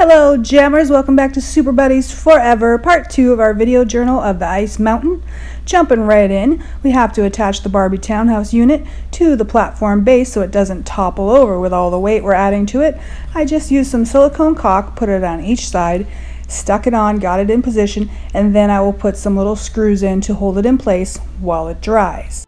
Hello Jammers, welcome back to Super Buddies Forever, part 2 of our video journal of the Ice Mountain. Jumping right in, we have to attach the Barbie Townhouse unit to the platform base so it doesn't topple over with all the weight we're adding to it. I just used some silicone caulk, put it on each side, stuck it on, got it in position, and then I will put some little screws in to hold it in place while it dries.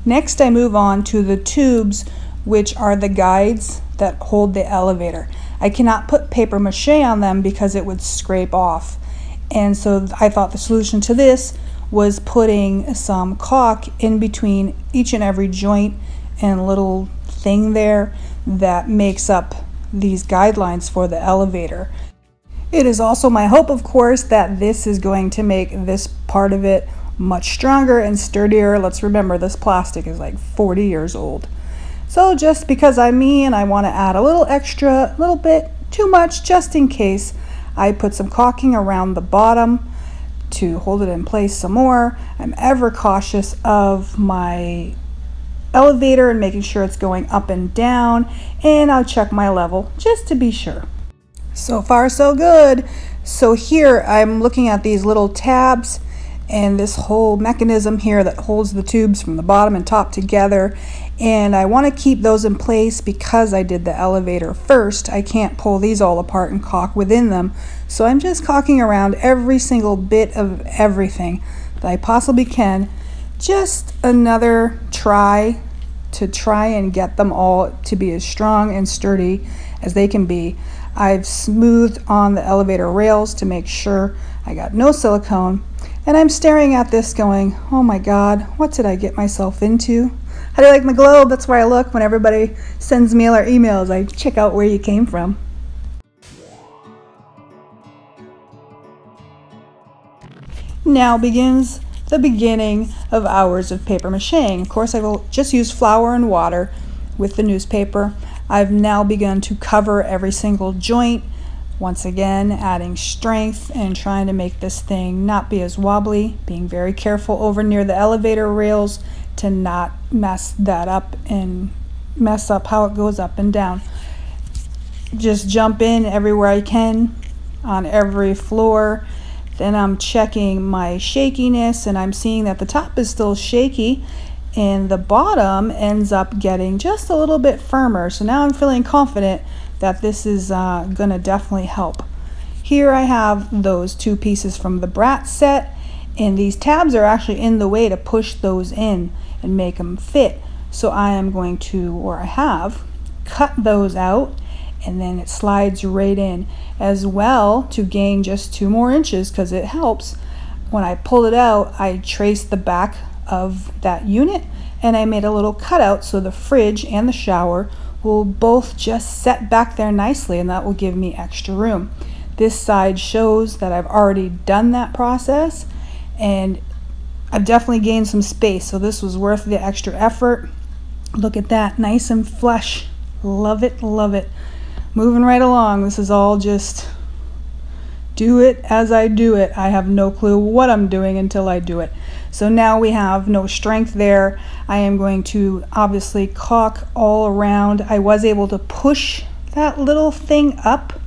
Next I move on to the tubes, which are the guides that hold the elevator. I cannot put paper mache on them because it would scrape off, and so I thought the solution to this was putting some caulk in between each and every joint and little thing there that makes up these guidelines for the elevator. It is also my hope, of course, that this is going to make this part of it much stronger and sturdier. Let's remember this plastic is like 40 years old. So just because I'm me and I want to add a little extra, a little bit too much, just in case, I put some caulking around the bottom to hold it in place some more. I'm ever cautious of my elevator and making sure it's going up and down, and I'll check my level just to be sure. So far so good. So here I'm looking at these little tabs and this whole mechanism here that holds the tubes from the bottom and top together, and I want to keep those in place because I did the elevator first. I can't pull these all apart and caulk within them, so I'm just caulking around every single bit of everything that I possibly can. Just another try and get them all to be as strong and sturdy as they can be. I've smoothed on the elevator rails to make sure I got no silicone, and I'm staring at this going, oh my god, what did I get myself into? How do you like my globe? That's where I look when everybody sends me their emails. I check out where you came from. Now begins the beginning of hours of paper macheing. Of course, I will just use flour and water with the newspaper. I've now begun to cover every single joint, once again adding strength and trying to make this thing not be as wobbly, being very careful over near the elevator rails to not mess that up and mess up how it goes up and down. Just jump in everywhere I can on every floor. Then I'm checking my shakiness, and I'm seeing that the top is still shaky and the bottom ends up getting just a little bit firmer. So now I'm feeling confident that this is gonna definitely help. Here I have those two pieces from the Bratz set, and these tabs are actually in the way to push those in and make them fit. So I am going to, or I have, cut those out, and then it slides right in as well to gain just 2 more inches because it helps. When I pull it out, I traced the back of that unit and I made a little cutout so the fridge and the shower will both just set back there nicely, and that will give me extra room. This side shows that I've already done that process, and I've definitely gained some space, so this was worth the extra effort. Look at that, nice and flush. Love it, love it. Moving right along. This is all just do it as I do it. I have no clue what I'm doing until I do it. So now we have no strength there. I am going to obviously caulk all around. I was able to push that little thing up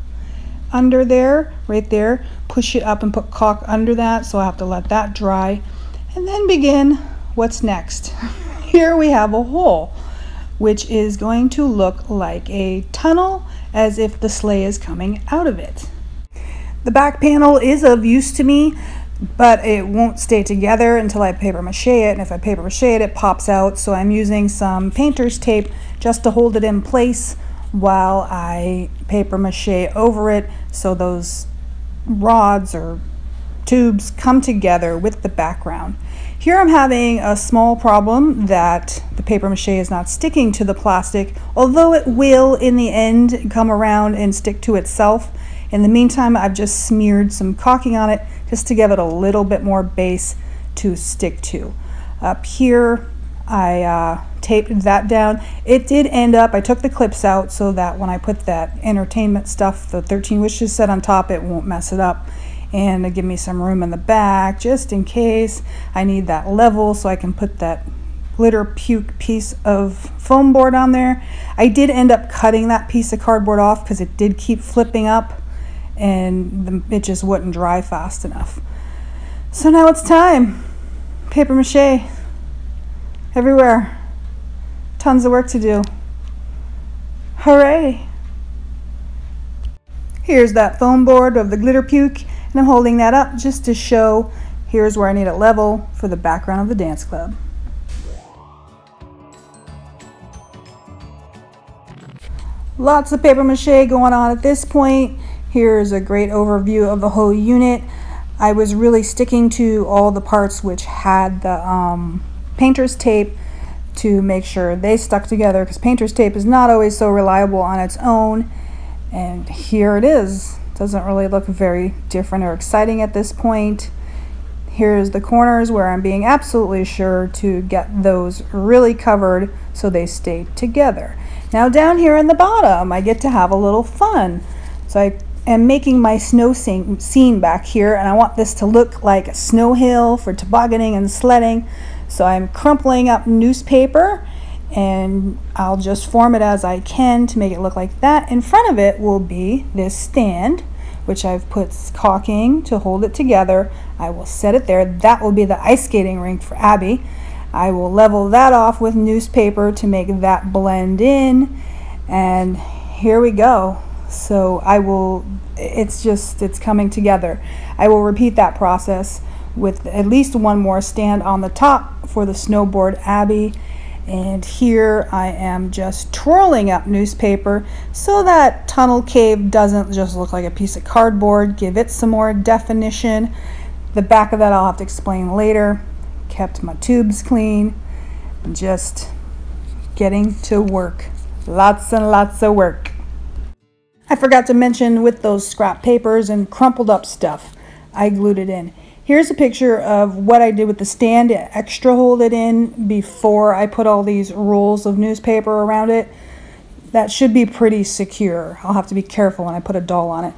under there, right there, push it up and put caulk under that, so I have to let that dry and then begin what's next. Here we have a hole, which is going to look like a tunnel, as if the sleigh is coming out of it. The back panel is of use to me, but it won't stay together until I paper mache it, and if I paper mache it, it pops out. So I'm using some painter's tape just to hold it in place while I paper mache over it, so those rods or tubes come together with the background. Here I'm having a small problem that the paper mache is not sticking to the plastic, although it will in the end come around and stick to itself. In the meantime, I've just smeared some caulking on it just to give it a little bit more base to stick to. Up here, I taped that down. It did end up, I took the clips out so that when I put that entertainment stuff, the 13 Wishes set on top, it won't mess it up. And to give me some room in the back, just in case I need that level so I can put that glitter puke piece of foam board on there. I did end up cutting that piece of cardboard off because it did keep flipping up. and it just wouldn't dry fast enough. So now it's time. Paper mache everywhere. Tons of work to do. Hooray! Here's that foam board of the glitter puke, and I'm holding that up just to show here's where I need it level for the background of the dance club. Lots of paper mache going on at this point. Here's a great overview of the whole unit. I was really sticking to all the parts which had the painter's tape to make sure they stuck together, because painter's tape is not always so reliable on its own. And here it is. Doesn't really look very different or exciting at this point. Here's the corners where I'm being absolutely sure to get those really covered so they stay together. Now down here in the bottom, I get to have a little fun. So I am making my snow scene back here, and I want this to look like a snow hill for tobogganing and sledding. So I'm crumpling up newspaper, and I'll just form it as I can to make it look like that. In front of it will be this stand, which I've put caulking to hold it together. I will set it there. That will be the ice skating rink for Abby. I will level that off with newspaper to make that blend in, and here we go. So it's coming together. I will repeat that process with at least one more stand on the top for the snowboard Abby. And here I am just twirling up newspaper so that tunnel cave doesn't just look like a piece of cardboard. Give it some more definition. The back of that I'll have to explain later. Kept my tubes clean. Just getting to work. Lots and lots of work. I forgot to mention, with those scrap papers and crumpled up stuff, I glued it in. Here's a picture of what I did with the stand to extra hold it in before I put all these rolls of newspaper around it. That should be pretty secure. I'll have to be careful when I put a doll on it.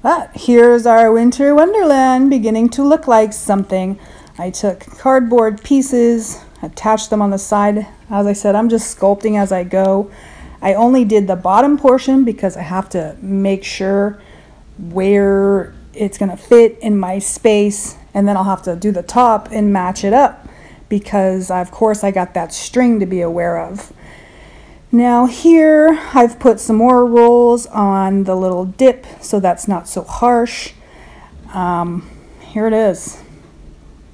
But here's our winter wonderland beginning to look like something. I took cardboard pieces, attached them on the side. As I said, I'm just sculpting as I go. I only did the bottom portion because I have to make sure where it's going to fit in my space, and then I'll have to do the top and match it up because of course I got that string to be aware of. Now here I've put some more rolls on the little dip so that's not so harsh. Here it is.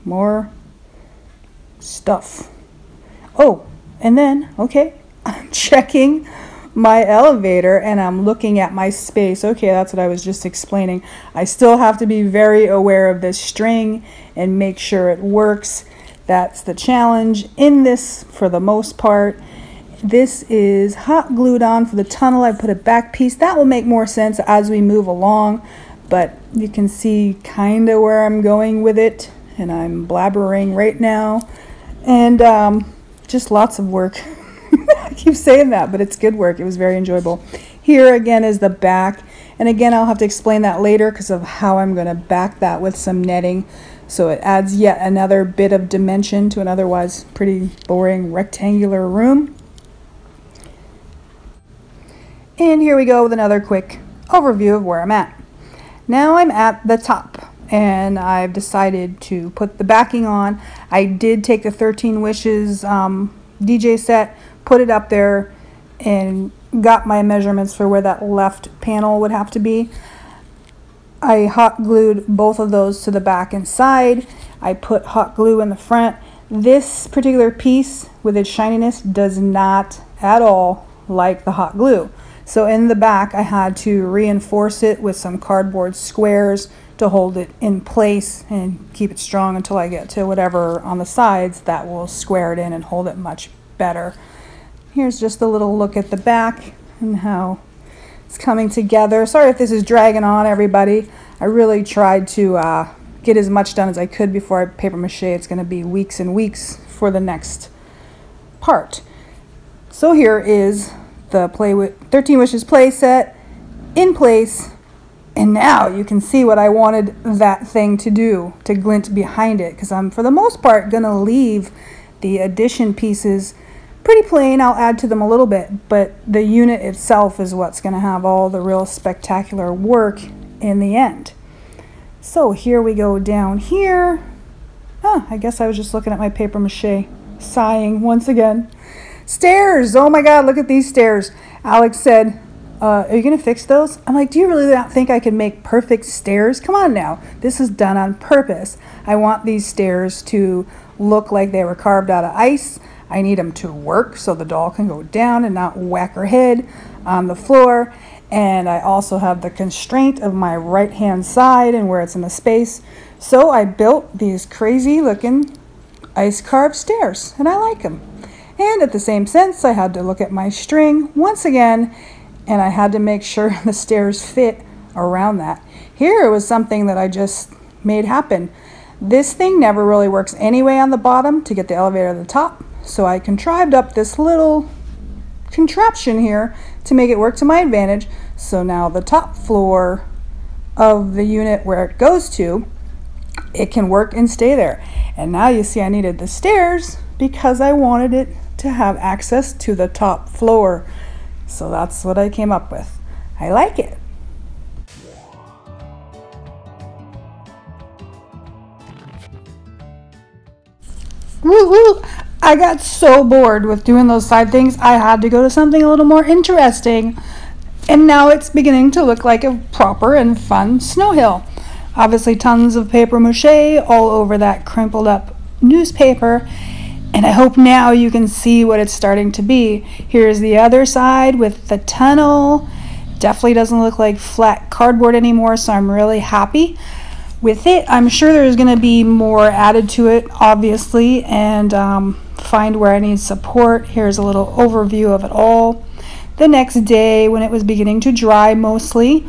More stuff. Oh, and then, okay, I'm checking my elevator and I'm looking at my space. Okay, that's what I was just explaining. I still have to be very aware of this string and make sure it works. That's the challenge in this for the most part. This is hot glued on for the tunnel. I put a back piece. That will make more sense as we move along, but you can see kind of where I'm going with it, and I'm blabbering right now. And just lots of work. I keep saying that, but it's good work. It was very enjoyable. Here again is the back, and again I'll have to explain that later because of how I'm going to back that with some netting, so it adds yet another bit of dimension to an otherwise pretty boring rectangular room. And here we go with another quick overview of where I'm at. Now I'm at the top, and I've decided to put the backing on. I did take the 13 Wishes DJ set, put it up there, and got my measurements for where that left panel would have to be. I hot glued both of those to the back and side. I put hot glue in the front. This particular piece with its shininess does not at all like the hot glue. So in the back I had to reinforce it with some cardboard squares to hold it in place and keep it strong until I get to whatever on the sides that will square it in and hold it much better. Here's just a little look at the back and how it's coming together. Sorry if this is dragging on, everybody. I really tried to get as much done as I could before I paper mache. It's going to be weeks and weeks for the next part. So here is the 13 Wishes play set in place, and now you can see what I wanted that thing to do, to glint behind it, because I'm for the most part going to leave the addition pieces pretty plain. I'll add to them a little bit, but the unit itself is what's going to have all the real spectacular work in the end. So here we go down here. I guess I was just looking at my paper mache, sighing once again. Stairs! Oh my God, look at these stairs. Alex said, are you gonna fix those? I'm like, do you really not think I can make perfect stairs? Come on now, this is done on purpose. I want these stairs to look like they were carved out of ice. I need them to work so the doll can go down and not whack her head on the floor. And I also have the constraint of my right hand side and where it's in the space. So I built these crazy looking ice carved stairs, and I like them. And at the same sense, I had to look at my string once again, and I had to make sure the stairs fit around that. Here it was something that I just made happen. This thing never really works anyway on the bottom to get the elevator to the top. So I contrived up this little contraption here to make it work to my advantage. So now the top floor of the unit where it goes to, it can work and stay there. And now you see I needed the stairs because I wanted it to have access to the top floor. So that's what I came up with. I like it. Woo-hoo! I got so bored with doing those side things, I had to go to something a little more interesting. And now it's beginning to look like a proper and fun snow hill. Obviously tons of paper mache all over that crimpled up newspaper. And I hope now you can see what it's starting to be. Here's the other side with the tunnel. Definitely doesn't look like flat cardboard anymore, so I'm really happy with it. I'm sure there's going to be more added to it, obviously, and find where I need support. Here's a little overview of it all. The next day, when it was beginning to dry mostly,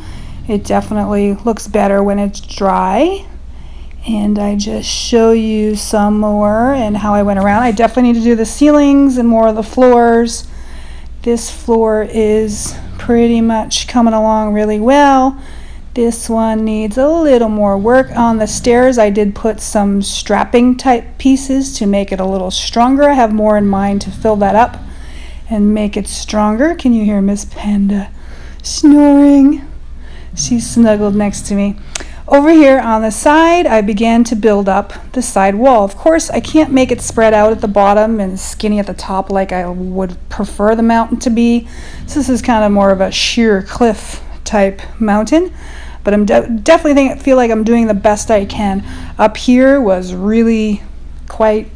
it definitely looks better when it's dry. And I just show you some more and how I went around. I definitely need to do the ceilings and more of the floors. This floor is pretty much coming along really well. This one needs a little more work. On the stairs, I did put some strapping type pieces to make it a little stronger. I have more in mind to fill that up and make it stronger. Can you hear Miss Panda snoring? She's snuggled next to me. Over here on the side, I began to build up the side wall. Of course, I can't make it spread out at the bottom and skinny at the top like I would prefer the mountain to be. So this is kind of more of a sheer cliff type mountain. But I'm definitely feel like I'm doing the best I can. Up here was really quite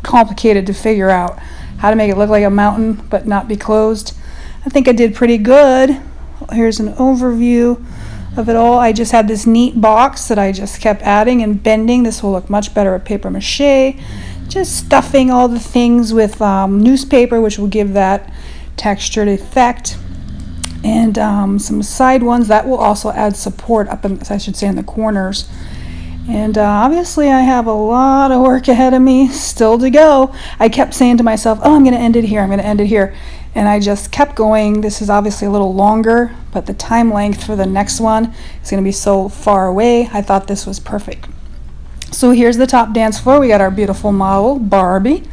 complicated to figure out how to make it look like a mountain but not be closed. I think I did pretty good. Here's an overview of it all. I just had this neat box that I just kept adding and bending. This will look much better with paper mache. Just stuffing all the things with newspaper, which will give that textured effect. And some side ones that will also add support up in, I should say, in the corners. And obviously I have a lot of work ahead of me still to go. I kept saying to myself, oh, I'm going to end it here, I'm going to end it here. And I just kept going. This is obviously a little longer, but the time length for the next one is going to be so far away. I thought this was perfect. So here's the top dance floor. We got our beautiful model, Barbie,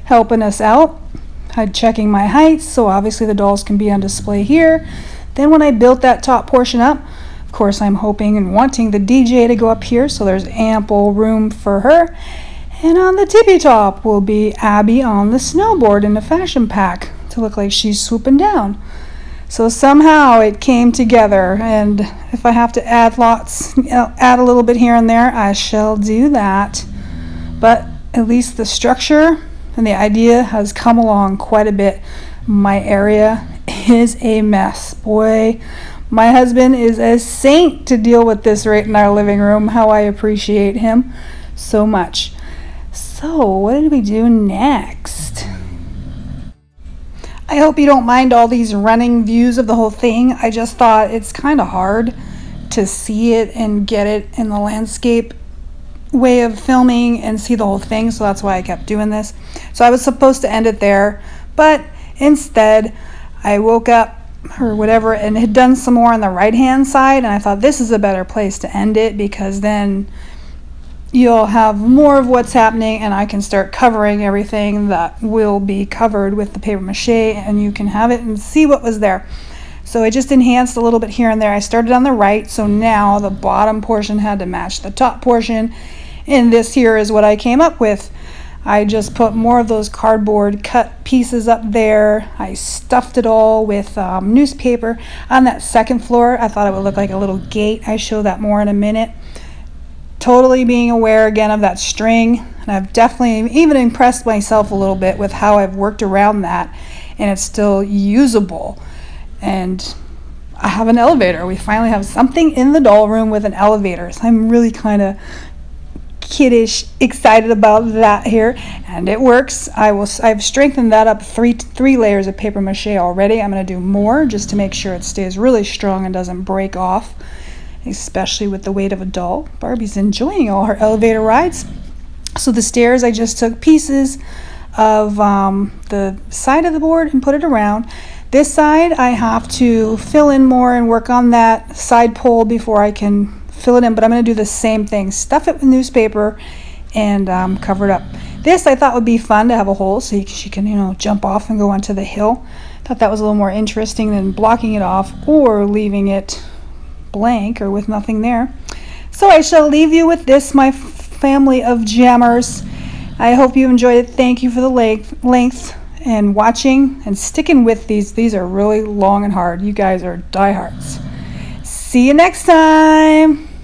helping us out. I'm checking my heights, so obviously the dolls can be on display here. Then when I built that top portion up, of course I'm hoping and wanting the DJ to go up here, so there's ample room for her. And on the tippy top will be Abby on the snowboard in a fashion pack to look like she's swooping down. So somehow it came together, and if I have to add lots, add a little bit here and there, I shall do that. But at least the structure and the idea has come along quite a bit. My area is a mess. Boy, my husband is a saint to deal with this right in our living room. How I appreciate him so much. So what did we do next? I hope you don't mind all these running views of the whole thing. I just thought it's kind of hard to see it and get it in the landscape way of filming and see the whole thing, so that's why I kept doing this. So I was supposed to end it there, but instead I woke up or whatever and had done some more on the right hand side, and I thought this is a better place to end it because then you'll have more of what's happening and I can start covering everything that will be covered with the paper mache and you can have it and see what was there. So I just enhanced a little bit here and there. I started on the right, so now the bottom portion had to match the top portion, and this here is what I came up with. I just put more of those cardboard cut pieces up there. I stuffed it all with newspaper. On that second floor, I thought it would look like a little gate. I show that more in a minute. Totally being aware again of that string, and I've definitely even impressed myself a little bit with how I've worked around that, and it's still usable. And I have an elevator. We finally have something in the doll room with an elevator, so I'm really kind of kiddish excited about that here, and it works. I've strengthened that up three layers of paper mache already. I'm going to do more just to make sure it stays really strong and doesn't break off, especially with the weight of a doll. Barbie's enjoying all her elevator rides. So the stairs, I just took pieces of the side of the board and put it around. This side I have to fill in more and work on that side pole before I can fill it in, but I'm going to do the same thing. Stuff it with newspaper and cover it up. This I thought would be fun to have a hole so she can, you know, jump off and go onto the hill. Thought that was a little more interesting than blocking it off or leaving it blank or with nothing there. So I shall leave you with this, my family of jammers. I hope you enjoyed it. Thank you for the length and watching and sticking with these. These are really long and hard. You guys are diehards. See you next time.